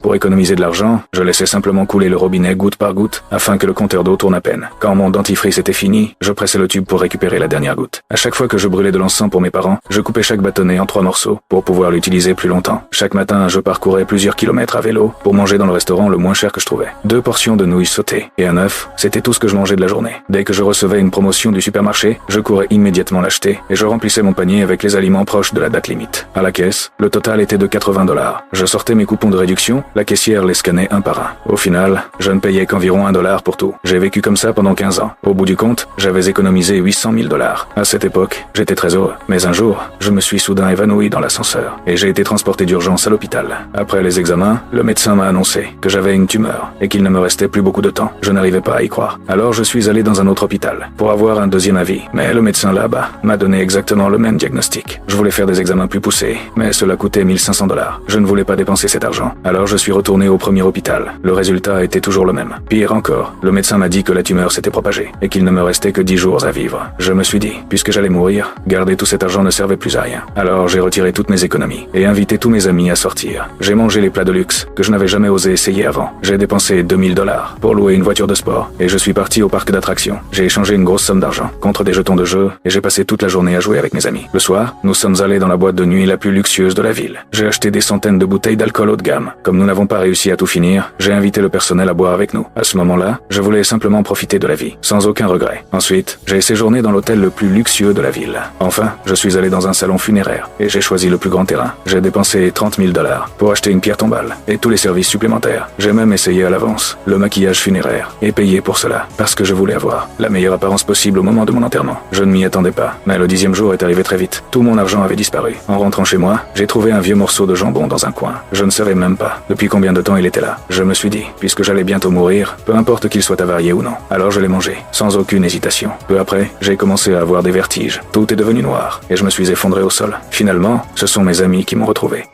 Pour économiser de l'argent, je laissais simplement couler le robinet goutte par goutte, afin que le compteur d'eau tourne à peine. Quand mon dentifrice était fini, je pressais le tube pour récupérer la dernière goutte. À chaque fois que je brûlais de l'encens pour mes parents, je coupais chaque bâtonnet en 3 morceaux, pour pouvoir l'utiliser plus longtemps. Chaque matin, je parcourais plusieurs kilomètres à vélo, pour manger dans le restaurant le moins cher que je trouvais. 2 portions de nouilles sautées et un œuf, c'était tout ce que je mangeais de la journée. Dès que je recevais une promotion du supermarché, je courais immédiatement l'acheter, et je remplissais mon panier avec les aliments proches de la date limite. À la caisse, le total était de 80 $. Je sortais mes coupons de réduction, la caissière les scannait un par un. Au final, je ne payais qu'environ $1 pour tout. J'ai vécu comme ça pendant 15 ans. Au bout du compte, j'avais économisé 800 000 $. À cette époque, j'étais très heureux. Mais un jour, je me suis soudain évanoui dans l'ascenseur, et j'ai été transporté d'urgence à l'hôpital. Après les examens, le médecin m'a annoncé que j'avais une tumeur, et qu'il ne me restait plus beaucoup de temps. Je n'arrivais pas à y croire. Alors je suis allé dans un autre hôpital, pour avoir un deuxième avis. Mais le médecin là-bas m'a donné exactement le même diagnostic. Je voulais faire des examens plus poussés, mais cela coûtait 1500 $. Je ne voulais pas dépenser cet argent. Alors je suis retourné au premier hôpital. Le résultat était toujours le même. Pire encore, le médecin m'a dit que la tumeur s'était propagée, et qu'il ne me restait que 10 jours à vivre. Je me suis dit, puisque j'allais mourir, garder tout cet argent ne servait plus à rien. Alors j'ai retiré toutes mes économies, et invité tous mes amis à sortir. J'ai mangé les plats de luxe, que je n'avais jamais osé essayer avant. J'ai dépensé 2000 $ pour louer une voiture de sport, et je suis parti au parc d'attractions. J'ai échangé une grosse somme d'argent contre des jetons de jeu, et j'ai passé toute la journée à jouer avec mes amis. Le soir, nous sommes allés dans la boîte de nuit la plus luxueuse de la ville. J'ai acheté des centaines de bouteilles d'alcool haut de gamme. Comme nous n'avons pas réussi à tout finir, j'ai invité le personnel à boire avec nous. À ce moment-là, je voulais simplement profiter de la vie, sans aucun regret. Ensuite, j'ai séjourné dans l'hôtel le plus luxueux de la ville. Enfin, je suis allé dans un salon funéraire, et j'ai choisi le plus grand terrain. J'ai dépensé 30 000 $ pour acheter une pierre tombale, et tous les services supplémentaires. J'ai même essayé à l'avance le maquillage funéraire, et payé pour cela, parce que je voulais avoir la meilleure apparence possible au moment de mon enterrement. Je ne m'y attendais pas, mais le 10e jour est arrivé très vite. Tout mon argent avait disparu. En rentrant chez moi, j'ai trouvé un vieux morceau de jambon dans un coin. Je ne savais même pas depuis combien de temps il était là. Je me suis dit, puisque j'allais bientôt mourir, peu importe qu'il soit avarié ou non. Alors je l'ai mangé, sans aucune hésitation. Peu après, j'ai commencé à avoir des vertiges. Tout est devenu noir, et je me suis effondré au sol. Finalement, ce sont mes amis qui m'ont retrouvé.